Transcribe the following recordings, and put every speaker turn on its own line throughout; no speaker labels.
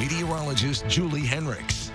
meteorologist Julie Henricks.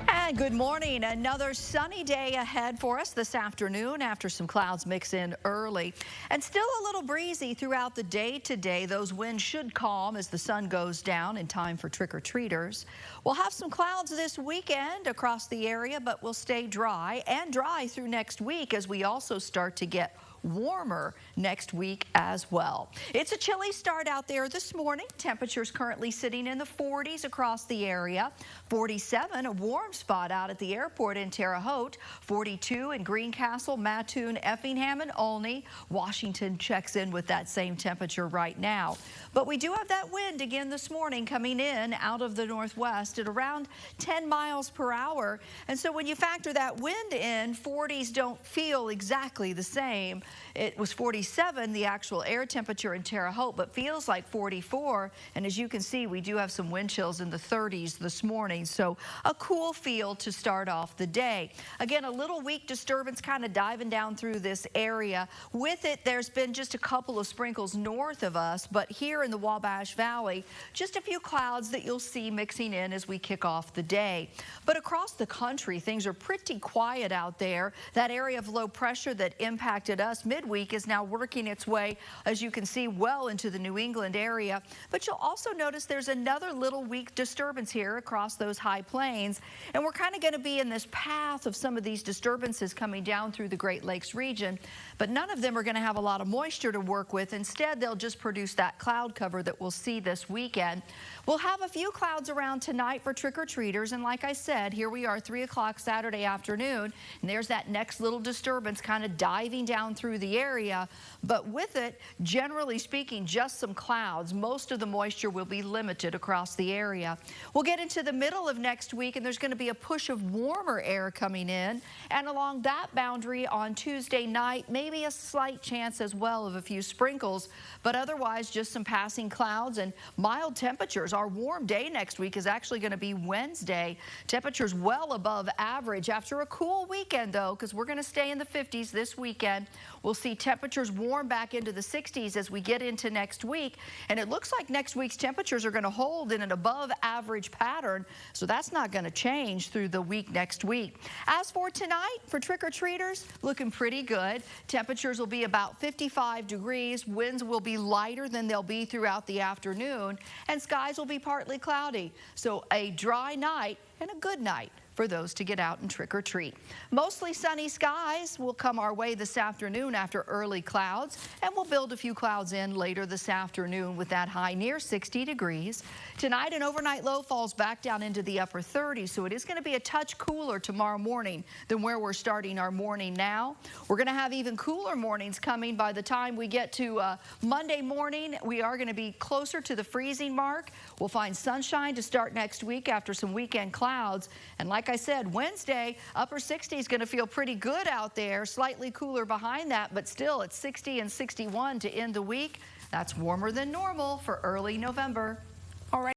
And good morning. Another sunny day ahead for us this afternoon after some clouds mix in early. And still a little breezy throughout the day today. Those winds should calm as the sun goes down in time for trick-or-treaters. We'll have some clouds this weekend across the area, but we'll stay dry and dry through next week as we also start to get warmer next week as well. It's a chilly start out there this morning. Temperatures currently sitting in the 40s across the area. 47, a warm spot out at the airport in Terre Haute. 42 in Greencastle, Mattoon, Effingham, and Olney. Washington checks in with that same temperature right now. But we do have that wind again this morning coming in out of the northwest at around 10 miles per hour. And so when you factor that wind in, 40s don't feel exactly the same. It was 47, the actual air temperature in Terre Haute, but feels like 44. And as you can see, we do have some wind chills in the 30s this morning. So a cool feel to start off the day. Again, a little weak disturbance kind of diving down through this area. With it, there's been just a couple of sprinkles north of us, but here in the Wabash Valley, just a few clouds that you'll see mixing in as we kick off the day. But across the country, things are pretty quiet out there. That area of low pressure that impacted us midweek is now working its way, as you can see, well into the New England area. But you'll also notice there's another little weak disturbance here across those high plains. And we're kind of going to be in this path of some of these disturbances coming down through the Great Lakes region. But none of them are going to have a lot of moisture to work with. Instead, they'll just produce that cloud cover that we'll see this weekend. We'll have a few clouds around tonight for trick-or-treaters. And like I said, here we are 3 o'clock Saturday afternoon. And there's that next little disturbance kind of diving down through the area. But with it, generally speaking, just some clouds. Most of the moisture will be limited across the area. We'll get into the middle of next week, and there's going to be a push of warmer air coming in. And along that boundary on Tuesday night, maybe a slight chance as well of a few sprinkles, but otherwise just some passing clouds and mild temperatures. Our warm day next week is actually going to be Wednesday. Temperatures well above average after a cool weekend, though, because we're going to stay in the 50s this weekend. We'll see temperatures warm back into the 60s as we get into next week. And it looks like next week's temperatures are going to hold in an above average pattern. So that's not going to change through the week next week. As for tonight, for trick-or-treaters, looking pretty good. Temperatures will be about 55 degrees. Winds will be lighter than they'll be throughout the afternoon. And skies will be partly cloudy. So a dry night and a good night for those to get out and trick-or-treat. Mostly sunny skies will come our way this afternoon after early clouds, and we'll build a few clouds in later this afternoon with that high near 60 degrees. Tonight, an overnight low falls back down into the upper 30s, so it is going to be a touch cooler tomorrow morning than where we're starting our morning now. We're going to have even cooler mornings coming by the time we get to Monday morning. We are going to be closer to the freezing mark. We'll find sunshine to start next week after some weekend clouds. And like I said, Wednesday, upper 60s going to feel pretty good out there. Slightly cooler behind that, but still it's 60 and 61 to end the week. That's warmer than normal for early November.